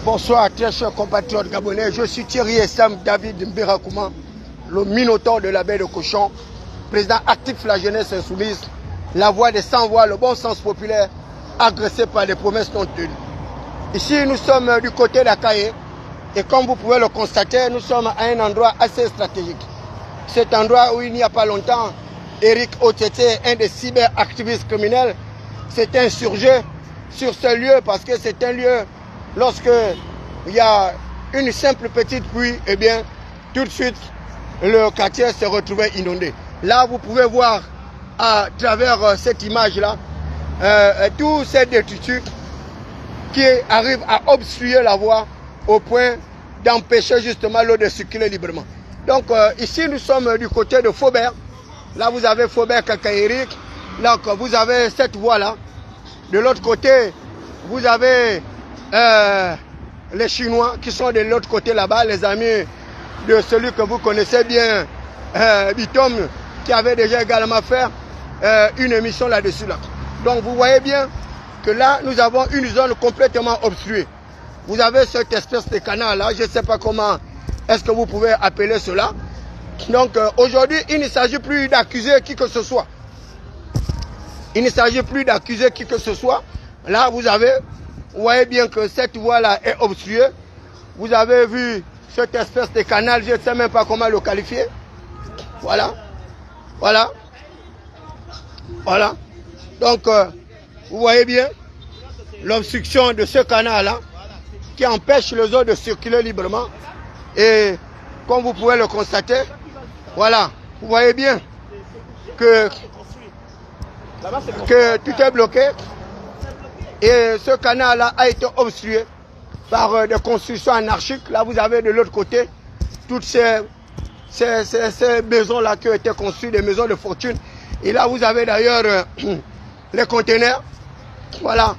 Bonsoir, très chers compatriotes gabonais. Je suis Thierry Essam David Mberakouma, le minotaure de la baie de Cochon, président actif de la jeunesse insoumise, la voix des sans-voix, le bon sens populaire, agressé par des promesses non tenues. Ici, nous sommes du côté d'Akaye et comme vous pouvez le constater, nous sommes à un endroit assez stratégique. Cet endroit où il n'y a pas longtemps, Eric Otete, un des cyberactivistes criminels, s'est insurgé sur ce lieu parce que c'est un lieu, lorsque il y a une simple petite pluie, eh bien, tout de suite, le quartier se retrouvait inondé. Là, vous pouvez voir à travers cette image-là, tous ces détritus qui arrivent à obstruer la voie au point d'empêcher justement l'eau de circuler librement. Donc ici, nous sommes du côté de Faubert. Là, vous avez Faubert Kakaïrik. Là, vous avez cette voie-là. De l'autre côté, vous avez les Chinois qui sont de l'autre côté là-bas, les amis de celui que vous connaissez bien, Bitom, qui avait déjà également fait une émission là-dessus. Là. Donc vous voyez bien que là, nous avons une zone complètement obstruée. Vous avez cette espèce de canal-là, je ne sais pas comment est-ce que vous pouvez appeler cela. Donc aujourd'hui, il ne s'agit plus d'accuser qui que ce soit. Il ne s'agit plus d'accuser qui que ce soit. Là, vous voyez bien que cette voie-là est obstruée. Vous avez vu cette espèce de canal, je ne sais même pas comment le qualifier. Voilà. Voilà. Voilà. Donc, vous voyez bien l'obstruction de ce canal-là qui empêche les eaux de circuler librement. Et comme vous pouvez le constater, voilà, vous voyez bien que tout est bloqué. Et ce canal-là a été obstrué par des constructions anarchiques. Là, vous avez de l'autre côté toutes ces maisons-là qui ont été construites, des maisons de fortune. Et là, vous avez d'ailleurs les conteneurs, voilà,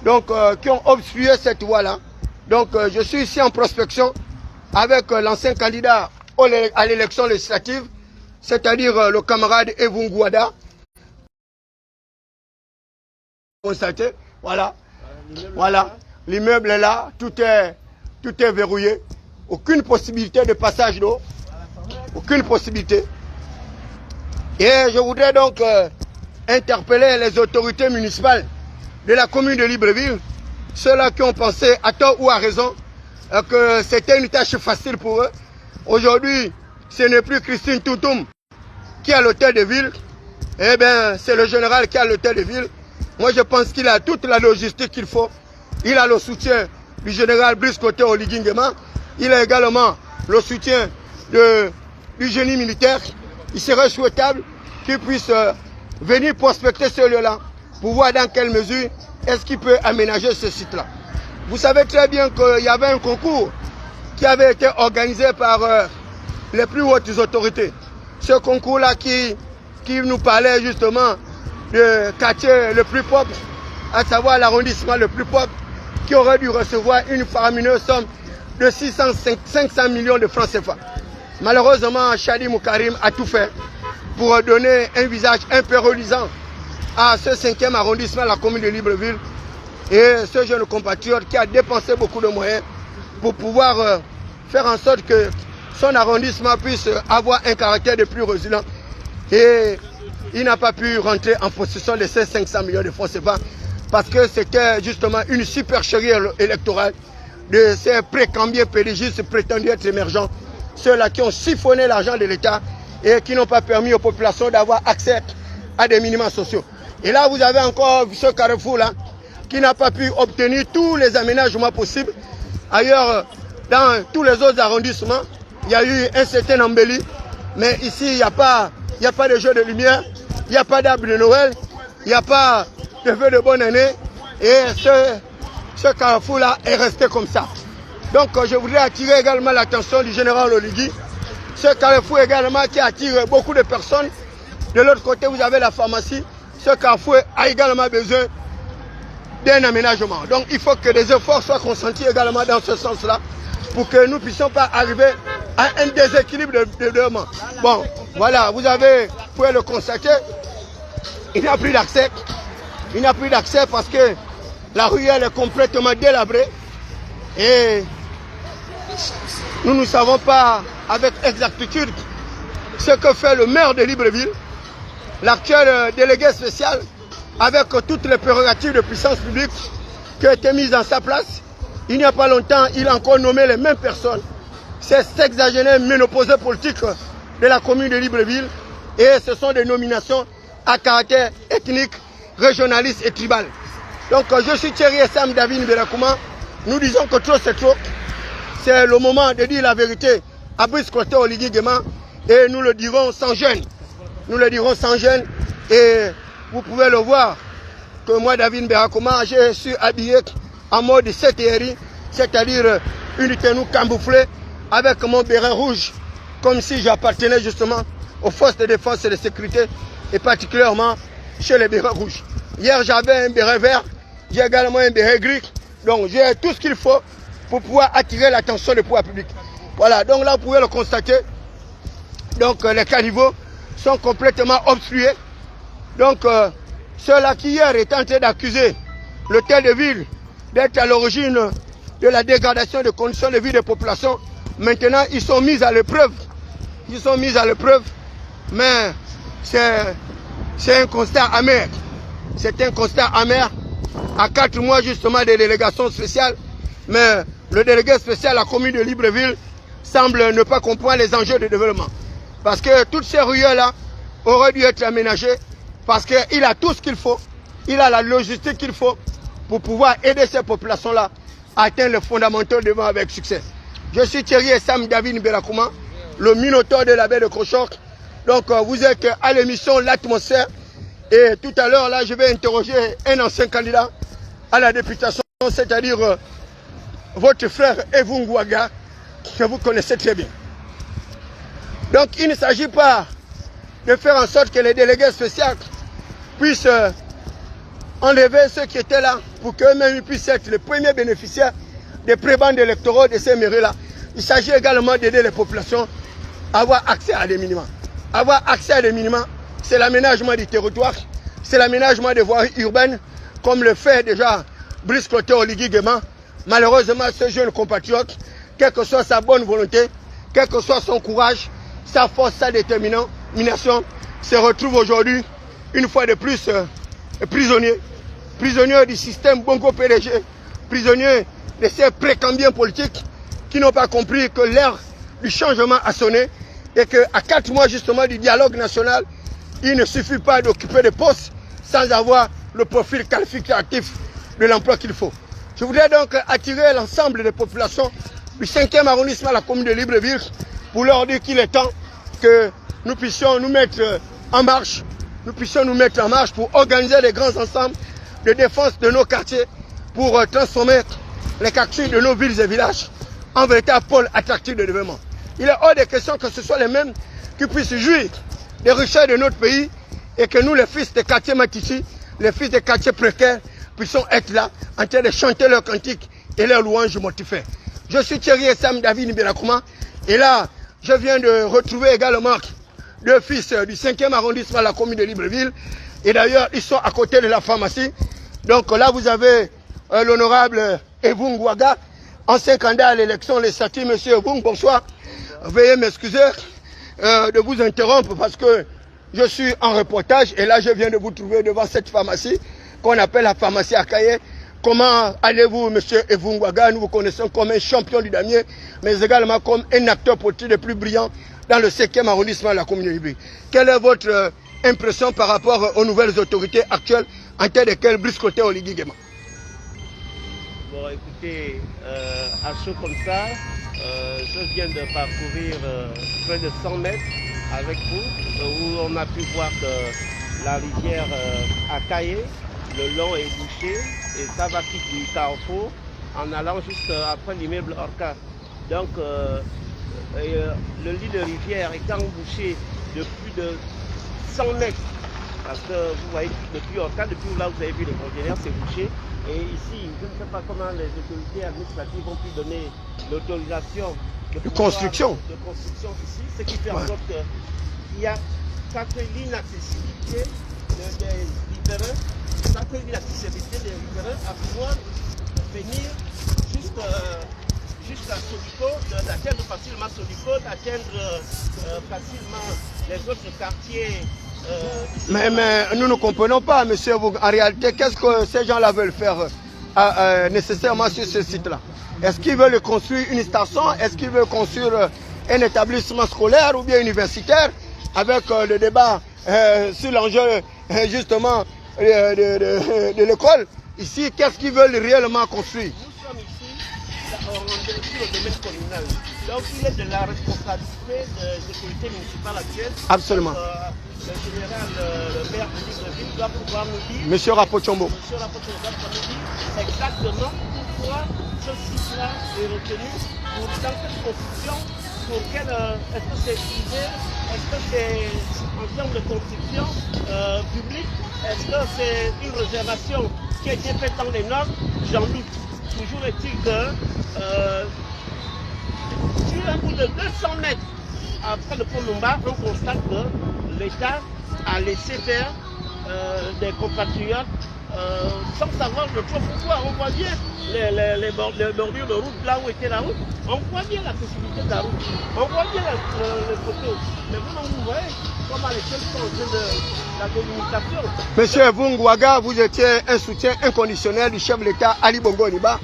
donc qui ont obstrué cette voie-là. Donc, je suis ici en prospection avec l'ancien candidat à l'élection législative, c'est-à-dire le camarade Evungouada. Constaté, voilà, voilà, l'immeuble est là, tout est verrouillé, aucune possibilité de passage d'eau, aucune possibilité. Et je voudrais donc interpeller les autorités municipales de la commune de Libreville, ceux-là qui ont pensé à tort ou à raison que c'était une tâche facile pour eux. Aujourd'hui, ce n'est plus Christine Toutoum qui a l'hôtel de ville, eh bien c'est le général qui a l'hôtel de ville. Moi, je pense qu'il a toute la logistique qu'il faut. Il a le soutien du général Brice Côté Oligingema. Il a également le soutien du génie militaire. Il serait souhaitable qu'il puisse venir prospecter ce lieu-là pour voir dans quelle mesure est-ce qu'il peut aménager ce site-là. Vous savez très bien qu'il y avait un concours qui avait été organisé par les plus hautes autorités. Ce concours-là qui nous parlait justement le quartier le plus pauvre, à savoir l'arrondissement le plus pauvre, qui aurait dû recevoir une faramineuse somme de 500 millions de francs CFA. Malheureusement, Chadi Moukarim a tout fait pour donner un visage un peu reluisant à ce 5e arrondissement, la commune de Libreville, et ce jeune compatriote qui a dépensé beaucoup de moyens pour pouvoir faire en sorte que son arrondissement puisse avoir un caractère de plus résilient. Et il n'a pas pu rentrer en possession de ces 500 millions de francs CFA parce que c'était justement une supercherie électorale de ces précambiens pédégistes prétendus être émergents, ceux-là qui ont siphonné l'argent de l'État et qui n'ont pas permis aux populations d'avoir accès à des minima sociaux. Et là, vous avez encore ce carrefour-là qui n'a pas pu obtenir tous les aménagements possibles. Ailleurs, dans tous les autres arrondissements, il y a eu un certain embelli, mais ici, il n'y a pas de jeu de lumière. Il n'y a pas d'arbre de Noël, il n'y a pas de feu de bonne année. Et ce carrefour-là est resté comme ça. Donc je voudrais attirer également l'attention du général Oligui. Ce carrefour également qui attire beaucoup de personnes. De l'autre côté, vous avez la pharmacie. Ce carrefour a également besoin d'un aménagement. Donc il faut que des efforts soient consentis également dans ce sens-là pour que nous ne puissions pas arriver à un déséquilibre de demande. Bon, voilà, vous pouvez le constater. Il n'y a plus d'accès. Il n'y a plus d'accès parce que la ruelle est complètement délabrée. Et nous ne savons pas avec exactitude ce que fait le maire de Libreville, l'actuel délégué spécial, avec toutes les prérogatives de puissance publique qui ont été mises en sa place. Il n'y a pas longtemps, il a encore nommé les mêmes personnes. Ces sexagénaires ménopausés politiques de la commune de Libreville. Et ce sont des nominations à caractère ethnique, régionaliste et tribal. Donc je suis Thierry Essam David Mberakouma. Nous disons que trop c'est trop. C'est le moment de dire la vérité à Brice Clotaire Oligui Nguema. Et nous le dirons sans gêne. Nous le dirons sans gêne. Et vous pouvez le voir que moi, David Mberakouma, je suis habillé en mode CTRI, c'est-à-dire une tenue camouflée avec mon béret rouge, comme si j'appartenais justement aux forces de défense et de sécurité, et particulièrement chez les bérets rouges. Hier, j'avais un béret vert, j'ai également un béret gris, donc j'ai tout ce qu'il faut pour pouvoir attirer l'attention du pouvoir public. Voilà, donc là, vous pouvez le constater. Donc les caniveaux sont complètement obstrués. Donc ceux-là qui hier étaient en train d'accuser l'hôtel de ville d'être à l'origine de la dégradation des conditions de vie des populations, maintenant ils sont mis à l'épreuve. Ils sont mis à l'épreuve, mais c'est un constat amer. C'est un constat amer à 4 mois justement des délégations spéciales. Mais le délégué spécial à la commune de Libreville semble ne pas comprendre les enjeux de développement. Parce que toutes ces ruelles-là auraient dû être aménagées parce qu'il a tout ce qu'il faut, il a la logistique qu'il faut pour pouvoir aider ces populations-là à atteindre les fondamentaux devant avec succès. Je suis Thierry Essam David Mberakouma, le minotaure de la baie de Crochoc. Donc vous êtes à l'émission L'Atmosphère. Et tout à l'heure, là, je vais interroger un ancien candidat à la députation, c'est-à-dire votre frère Evou Ngouaga, que vous connaissez très bien. Donc il ne s'agit pas de faire en sorte que les délégués spéciaux puissent enlever ceux qui étaient là pour qu'eux-mêmes puissent être les premiers bénéficiaires des prébendes électoraux de ces mairies-là. Il s'agit également d'aider les populations à avoir accès à des minima. Avoir accès à des minima, c'est l'aménagement du territoire, c'est l'aménagement des voies urbaines, comme le fait déjà Brice Clotaire Oligui Nguema. Malheureusement, ce jeune compatriote, quelle que soit sa bonne volonté, quel que soit son courage, sa force, sa détermination, se retrouve aujourd'hui, une fois de plus, prisonnier du système Bongo PDG, prisonnier de ces précambiens politiques qui n'ont pas compris que l'ère du changement a sonné et qu'à 4 mois justement du dialogue national, il ne suffit pas d'occuper des postes sans avoir le profil qualificatif de l'emploi qu'il faut. Je voudrais donc attirer l'ensemble des populations du 5e arrondissement à la commune de Libreville pour leur dire qu'il est temps que nous puissions nous mettre en marche, pour organiser des grands ensembles de défense de nos quartiers, pour transformer les quartiers de nos villes et villages en véritable pôle attractif de développement. Il est hors de question que ce soit les mêmes qui puissent jouir des richesses de notre pays et que nous, les fils des quartiers Matici, les fils des quartiers précaires, puissions être là en train de chanter leurs cantiques et leurs louanges mortifères. Je suis Thierry Essam David Mberakouma et là, je viens de retrouver également 2 fils du 5e arrondissement de la commune de Libreville. Et d'ailleurs, ils sont à côté de la pharmacie. Donc là, vous avez l'honorable Evou Ngouaga, ancien candidat à l'élection, les Sati. Monsieur Evou, bonsoir. Veuillez m'excuser de vous interrompre parce que je suis en reportage et là, je viens de vous trouver devant cette pharmacie qu'on appelle la pharmacie Akaye. Comment allez-vous, monsieur Evou Ngouaga? Nous vous connaissons comme un champion du damier, mais également comme un acteur politique le plus brillant dans le 5e arrondissement de la commune de Libreville. Quelle est votre impression par rapport aux nouvelles autorités actuelles en tête desquelles Brice Clotaire Oligui Nguema? Bon, écoutez, à chaud comme ça, je viens de parcourir près de 100 mètres avec vous, où on a pu voir que la rivière Akaye, le long est bouché, et ça va quitter du carrefour en allant juste après l'immeuble Orca. Donc, le lit de rivière étant bouché de plus de 100 mètres, parce que vous voyez, depuis Orca, depuis là où vous avez vu les conteneurs, c'est bouché. Et ici, je ne sais pas comment les autorités administratives vont pu donner l'autorisation de construction ici, ce qui fait en sorte qu'il y a sacrée l'inaccessibilité des riverains, à pouvoir venir jusqu'à jusqu'à Sodico, d'atteindre facilement Sodico, d'atteindre facilement les autres quartiers. Mais nous ne comprenons pas, monsieur. En réalité, qu'est-ce que ces gens-là veulent faire nécessairement sur ce site-là? Est-ce qu'ils veulent construire une station? Est-ce qu'ils veulent construire un établissement scolaire ou bien universitaire? Avec le débat sur l'enjeu justement de l'école. Ici, qu'est-ce qu'ils veulent réellement construire? Nous sommes ici sur le domaine communal. Donc il est de la responsabilité des autorités municipales actuelles. Absolument. Le général, le maire de Libreville doit pouvoir nous dire. Monsieur Rapochombo. Monsieur Rapochombo doit pouvoir nous dire exactement pourquoi ce site-là est retenu pour dans cette construction. Pour quelle est-ce que c'est privé? Est-ce que c'est en termes de construction publique? Est-ce que c'est une réservation qui a été faite dans les normes? J'en doute. Toujours est-il que sur un bout de 200 mètres après le pont Lumba, on constate que l'État a laissé faire des compatriotes sans savoir le trop pourquoi. On voit bien les bordures de route là où était la route. On voit bien la possibilité de la route. On voit bien les photos. Mais vous voyez comment les choses sont en train de la délimitation. Monsieur Vungwaga, vous étiez un soutien inconditionnel du chef de l'État Ali Bongo Ondimba.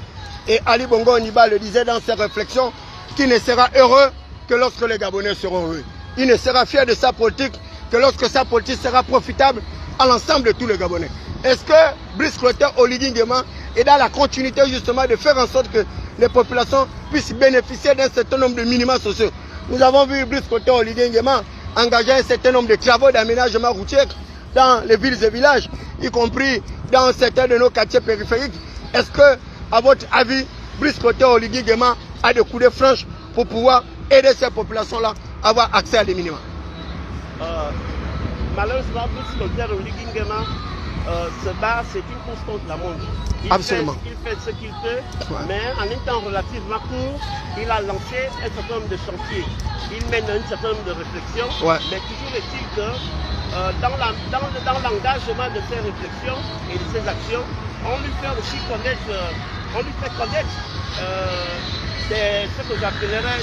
Et Ali Bongo Ondimba le disait dans ses réflexions qu'il ne sera heureux que lorsque les Gabonais seront heureux. Il ne sera fier de sa politique que lorsque sa politique sera profitable à l'ensemble de tous les Gabonais. Est-ce que Brice Clotaire Oligui Nguema est dans la continuité justement de faire en sorte que les populations puissent bénéficier d'un certain nombre de minima sociaux? Nous avons vu Brice Clotaire Oligui Nguema engager un certain nombre de travaux d'aménagement routier dans les villes et villages, y compris dans certains de nos quartiers périphériques. Est-ce que, à votre avis, Brice Clotaire Oligui Nguema a des coudées franches pour pouvoir aider ces populations-là à avoir accès à des minima? Malheureusement, Brice Clotaire Oligui Nguema se bat, c'est une course contre la montre. Absolument. Il fait ce qu'il peut, mais en un temps relativement court, il a lancé un certain nombre de chantiers. Il mène un certain nombre de réflexions, mais toujours est-il que dans l'engagement de ces réflexions et de ces actions, on lui fait aussi connaître, ce que j'appellerais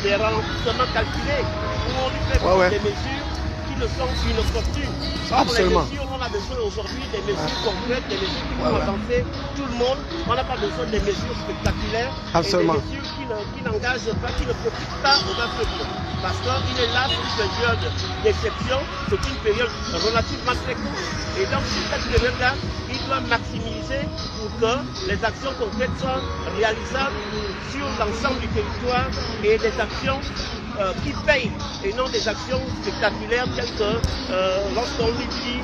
des ralentissements calculés, où on lui fait des mesures qui ne sont inopportunes. Absolument. Les mesures, on a besoin aujourd'hui des mesures concrètes, des mesures qui vont avancer tout le monde. On n'a pas besoin des mesures spectaculaires. Absolument. Et des mesures qui n'engagent pas, qui ne profitent pas au bas peuple. Parce qu'il est là sur une période d'exception, c'est une période relativement très courte. Et donc sur cette période-là, il doit maximiser pour que les actions concrètes soient réalisables sur l'ensemble du territoire et des actions qui payent et non des actions spectaculaires telles que lorsqu'on lui dit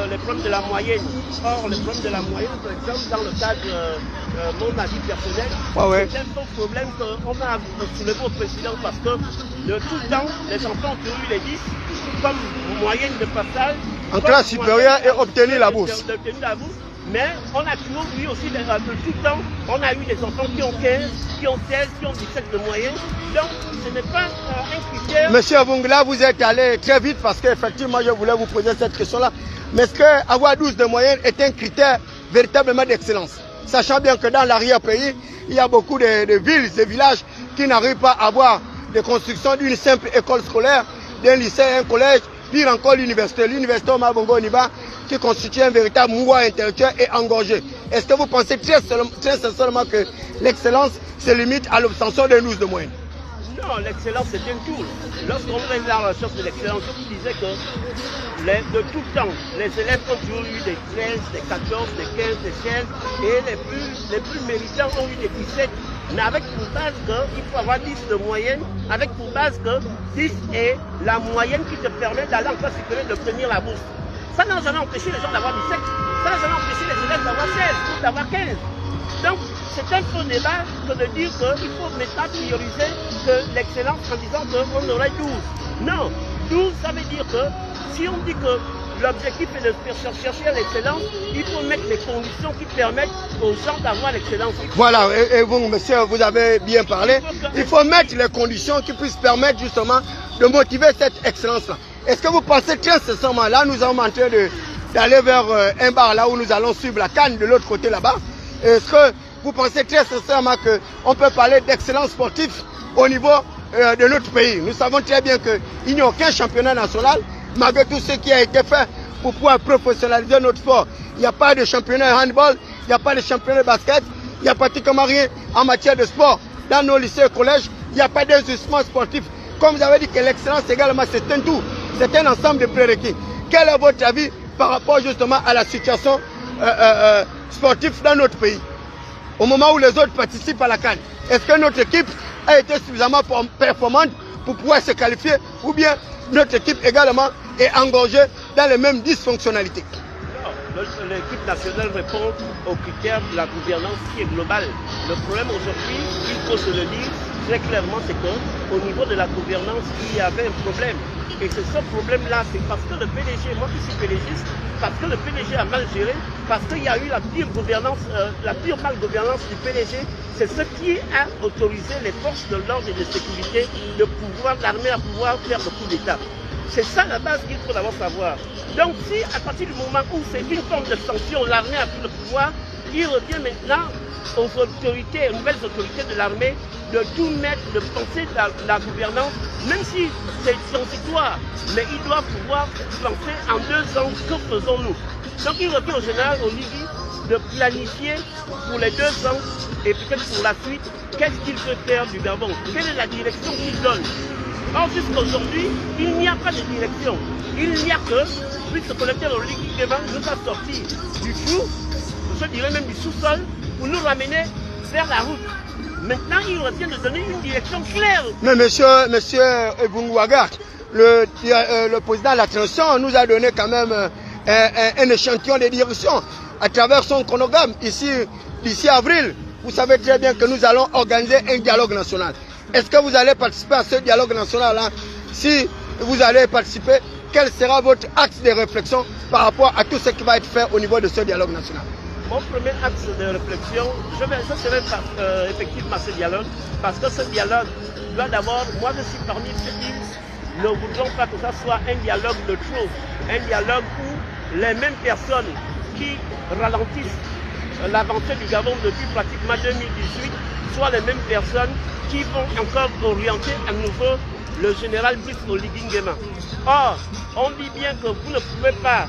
les problèmes de la moyenne. Or, les problèmes de la moyenne, par exemple, dans le cadre de mon avis personnel, c'est un faux problème qu'on a soulevé au président parce que de tout le temps, les enfants ont eu les 10 comme moyenne de passage. En classe supérieure et obtenu la bourse. Mais on a toujours eu aussi de tout le temps, on a eu des enfants qui ont 15, qui ont 16, qui ont 17 de moyenne. Donc ce n'est pas un critère. Monsieur Vungla, vous êtes allé très vite parce qu'effectivement je voulais vous poser cette question-là. Mais est-ce qu'avoir 12 de moyenne est un critère véritablement d'excellence? Sachant bien que dans l'arrière-pays, il y a beaucoup de villes et villages qui n'arrivent pas à avoir de construction d'une simple école scolaire, d'un lycée, un collège, pire encore l'université. L'université Omar Bongo Ondimba qui constitue un véritable mouvement intellectuel et engorgé. Est-ce que vous pensez très sincèrement que l'excellence se limite à l'obtention d'un 12 de moyenne? Non, l'excellence c'est un tool. Lorsqu'on est dans la recherche de l'excellence, je disais que de tout temps, les élèves ont toujours eu des 13, des 14, des 15, des 16 et les plus méritants ont eu des 17. Mais avec pour base qu'il faut avoir 10 de moyenne, avec pour base que 10 est la moyenne qui te permet d'aller en classe supérieure d'obtenir la bourse. Ça n'a jamais empêché les gens d'avoir 17, ça n'a jamais empêché les élèves d'avoir 16 ou d'avoir 15. Donc, c'est un faux débat que de dire qu'il faut maintenant prioriser l'excellence en disant qu'on aurait 12. Non, 12, ça veut dire que si on dit que l'objectif est de chercher l'excellence, il faut mettre les conditions qui permettent aux gens d'avoir l'excellence. Voilà, et vous, monsieur, vous avez bien parlé. Il faut mettre les conditions qui puissent permettre justement de motiver cette excellence-là. Est-ce que vous pensez très sincèrement, là nous sommes en train d'aller vers un bar là où nous allons suivre la canne de l'autre côté là-bas. Est-ce que vous pensez très sincèrement qu'on peut parler d'excellence sportive au niveau de notre pays. Nous savons très bien qu'il n'y a aucun championnat national, malgré tout ce qui a été fait pour pouvoir professionnaliser notre sport. Il n'y a pas de championnat de handball, il n'y a pas de championnat de basket, il n'y a pratiquement rien en matière de sport. Dans nos lycées et collèges, il n'y a pas d'instrument sportif. Comme vous avez dit que l'excellence également, c'est un tout. C'est un ensemble de prérequis. Quel est votre avis par rapport justement à la situation sportive dans notre pays? Au moment où les autres participent à la CAN, est-ce que notre équipe a été suffisamment performante pour pouvoir se qualifier, ou bien notre équipe également est engorgée dans les mêmes dysfonctionnalités? L'équipe nationale répond aux critères de la gouvernance qui est globale. Le problème aujourd'hui, il faut se le dire très clairement, c'est qu'au niveau de la gouvernance, il y avait un problème. Et c'est ce problème-là, c'est parce que le PDG, moi qui suis PDGiste, parce que le PDG a mal géré, parce qu'il y a eu la pire gouvernance, la pire malgouvernance du PDG, c'est ce qui a autorisé les forces de l'ordre et de sécurité, de pouvoir, l'armée à pouvoir faire le coup d'État. C'est ça la base qu'il faut d'abord savoir. Donc si à partir du moment où c'est une forme de sanction, l'armée a pris le pouvoir, il revient maintenant aux autorités, aux nouvelles autorités de l'armée de tout mettre, de penser la gouvernance, même si c'est transitoire, mais il doit pouvoir penser en 2 ans, que faisons-nous? Donc il revient au général Oligui de planifier pour les 2 ans et peut-être pour la suite, qu'est-ce qu'il peut faire du Gabon? Quelle est la direction qu'il donne? Or, jusqu'aujourd'hui, il n'y a pas de direction. Il n'y a que, puisque le collecteur Oligui Nguema nous a sorti du trou, je dirais même du sous-sol, pour nous ramener vers la route. Maintenant, il revient de donner une direction claire. Mais monsieur Ebungwaga, le président de la transition nous a donné quand même un échantillon de direction à travers son chronogramme. Ici, d'ici avril, vous savez très bien que nous allons organiser un dialogue national. Est-ce que vous allez participer à ce dialogue national-là? Si vous allez participer, quel sera votre axe de réflexion par rapport à tout ce qui va être fait au niveau de ce dialogue national? Mon premier axe de réflexion, je serai effectivement ce dialogue, parce que ce dialogue doit d'abord, moi je suis parmi ceux qui ne voudront pas que ça soit un dialogue de trop, un dialogue où les mêmes personnes qui ralentissent l'avancée du Gabon depuis pratiquement 2018 soient les mêmes personnes qui vont encore orienter à nouveau le général Brice Oligui Nguema. Or, on dit bien que vous ne pouvez pas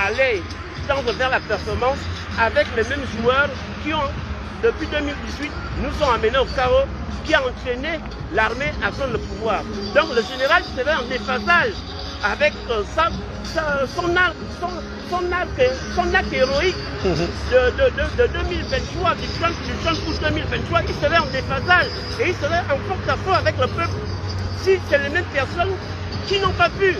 aller tendre vers la performance avec les mêmes joueurs qui ont, depuis 2018, nous ont amenés au chaos, qui a entraîné l'armée à prendre le pouvoir. Donc le général serait en déphasage avec son acte héroïque de 2023, du 30 août 2023, il serait en déphasage et il serait en porte-à-faux avec le peuple. Si c'est les mêmes personnes qui n'ont pas pu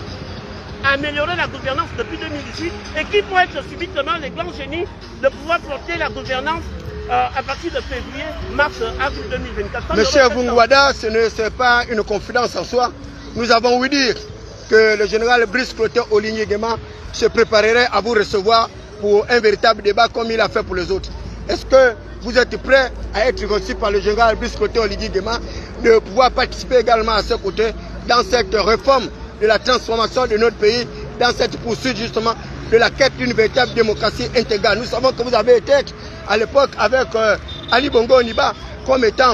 améliorer la gouvernance depuis 2018 et qui vont être subitement les grands génies de pouvoir porter la gouvernance à partir de février, mars, avril 2024. Monsieur Bungwada, ce n'est pas une confidence en soi. Nous avons ouï dire que le général Brice Oligui Nguema se préparerait à vous recevoir pour un véritable débat comme il a fait pour les autres. Est-ce que vous êtes prêt à être reçu par le général Brice Oligui Nguema de pouvoir participer également à ce côté dans cette réforme de la transformation de notre pays, dans cette poursuite justement de la quête d'une véritable démocratie intégrale? Nous savons que vous avez été à l'époque avec Ali Bongo Oniba comme étant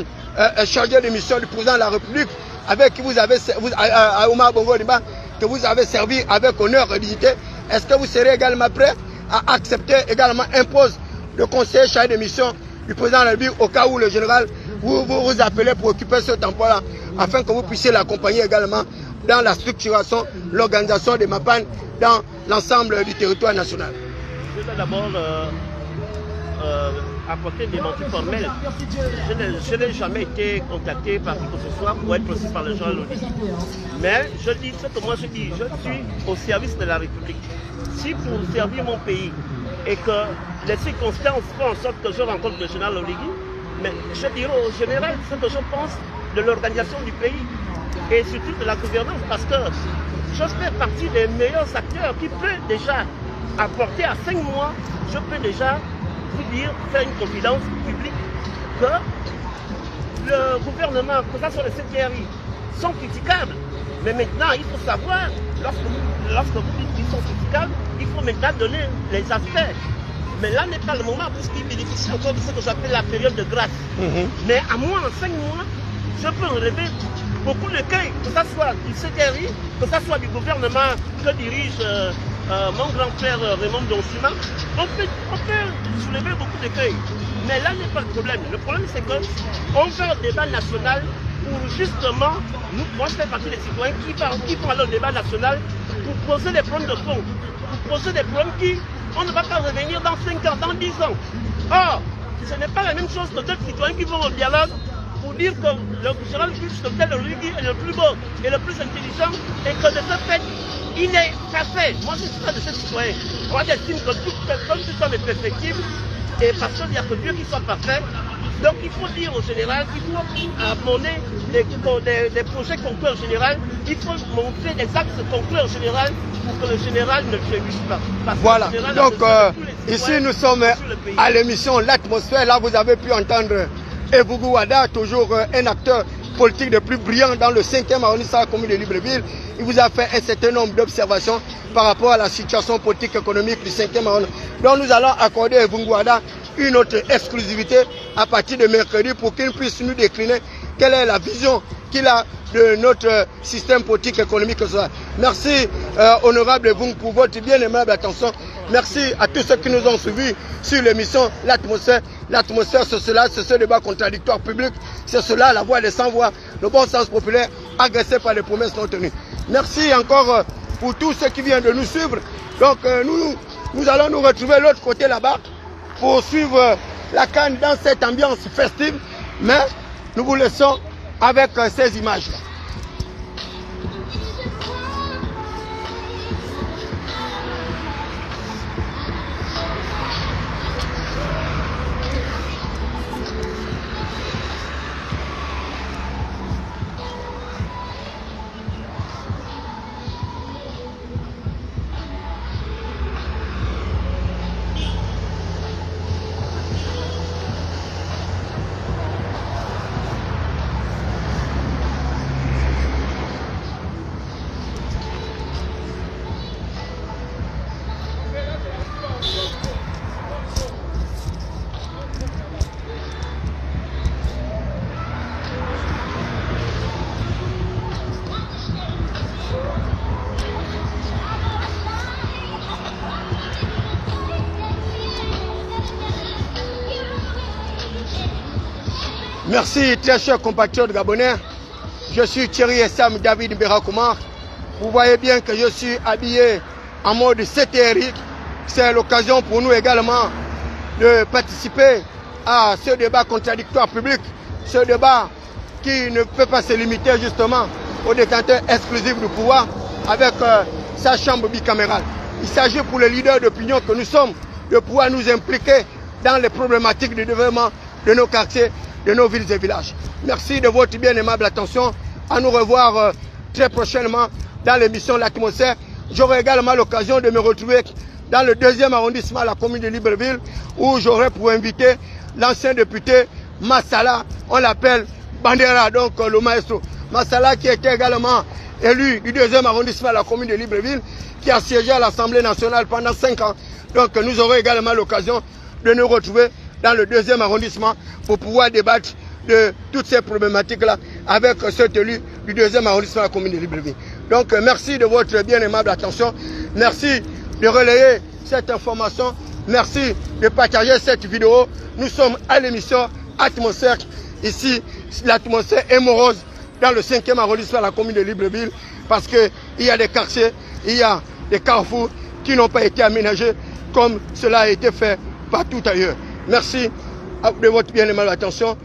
chargé de mission du président de la République, avec qui vous avez, Omar Bongo Oniba, que vous avez servi avec honneur et dignité. Est-ce que vous serez également prêt à accepter également un poste de conseiller chargé de mission du président de la République au cas où le général vous appelez pour occuper ce temple-là, afin que vous puissiez l'accompagner également dans la structuration, l'organisation des MAPAN dans l'ensemble du territoire national? Je vais d'abord apporter des démentis formels. Je n'ai jamais été contacté par qui que ce soit pour être reçu par le général Oligui. Mais je dis ce que moi je dis, je suis au service de la République. Si pour servir mon pays et que les circonstances font en sorte que je rencontre le général Oligui, mais je dirai au général ce que je pense de l'organisation du pays et surtout de la gouvernance, parce que je fais partie des meilleurs acteurs qui peuvent déjà apporter à 5 mois, je peux déjà vous dire, faire une confidence publique, que le gouvernement, que ce soit les CTRI, sont critiquables. Mais maintenant, il faut savoir, lorsque vous dites qu'ils sont critiquables, il faut maintenant donner les aspects Mais là n'est pas le moment puisqu'il bénéficie encore de ce que j'appelle la période de grâce. Mais à moi, en 5 mois, je peux enlever beaucoup de cas, que ce soit du CTRI, que ce soit du gouvernement que dirige mon grand frère Raymond Donsuma. On peut soulever beaucoup de cas. Mais là n'est pas le problème. Le problème c'est qu'on fait un débat national pour justement, nous, moi je fais partie des citoyens qui font alors le débat national pour poser des problèmes de fond, pour poser des problèmes qui, on ne va pas revenir dans 5 ans, dans 10 ans. Or, ce n'est pas la même chose que d'autres citoyens qui vont au dialogue pour dire que le général Tel est le plus beau et le plus intelligent et que de ce fait, il est parfait. Moi je suis pas de ces citoyens. Moi j'estime que toute personne, tout homme est perfectible et parce qu'il n'y a que Dieu qui soit parfait. Donc il faut dire au général qu'il faut mener des projets concrets au général, il faut montrer des axes concrets au général pour que le général ne trébuche pas. Voilà, donc ici nous sommes à l'émission L'Atmosphère. Là vous avez pu entendre Evougou Wada, toujours un acteur politique le plus brillant dans le 5e arrondissement de la commune de Libreville. Il vous a fait un certain nombre d'observations par rapport à la situation politique et économique du 5e arrondissement. Donc nous allons accorder à Evougou Wada une autre exclusivité à partir de mercredi pour qu'il puisse nous décliner quelle est la vision qu'il a de notre système politique et économique. Merci honorable Evougou pour votre bien aimable attention. Merci à tous ceux qui nous ont suivis sur l'émission L'Atmosphère. L'atmosphère, c'est cela, c'est ce débat contradictoire public, c'est cela, la voix des sans-voix, le bon sens populaire, agressé par les promesses non tenues. Merci encore pour tous ceux qui viennent de nous suivre. Donc nous allons nous retrouver de l'autre côté là-bas pour suivre la CAN dans cette ambiance festive, mais nous vous laissons avec ces images-là. Merci très chers compatriotes gabonais. Je suis Thierry Essam David Berakoumar. Vous voyez bien que je suis habillé en mode CTRI. C'est l'occasion pour nous également de participer à ce débat contradictoire public. Ce débat qui ne peut pas se limiter justement au détenteur exclusif du pouvoir avec sa chambre bicamérale. Il s'agit pour les leaders d'opinion que nous sommes de pouvoir nous impliquer dans les problématiques de développement de nos quartiers, de nos villes et villages. Merci de votre bien aimable attention. À nous revoir très prochainement dans l'émission L'Atmosphère. J'aurai également l'occasion de me retrouver dans le 2e arrondissement de la commune de Libreville où j'aurai pour inviter l'ancien député Massala, on l'appelle Bandera, donc le maestro. Massala qui était également élu du 2e arrondissement de la commune de Libreville, qui a siégé à l'Assemblée nationale pendant 5 ans. Donc nous aurons également l'occasion de nous retrouver dans le 2e arrondissement pour pouvoir débattre de toutes ces problématiques-là avec cet élu du 2e arrondissement de la commune de Libreville. Donc merci de votre bien aimable attention. Merci de relayer cette information. Merci de partager cette vidéo. Nous sommes à l'émission Atmosphère. Ici, l'atmosphère est morose dans le 5e arrondissement de la commune de Libreville parce qu'il y a des quartiers, il y a des carrefours qui n'ont pas été aménagés comme cela a été fait partout ailleurs. Merci de votre bien aimable attention.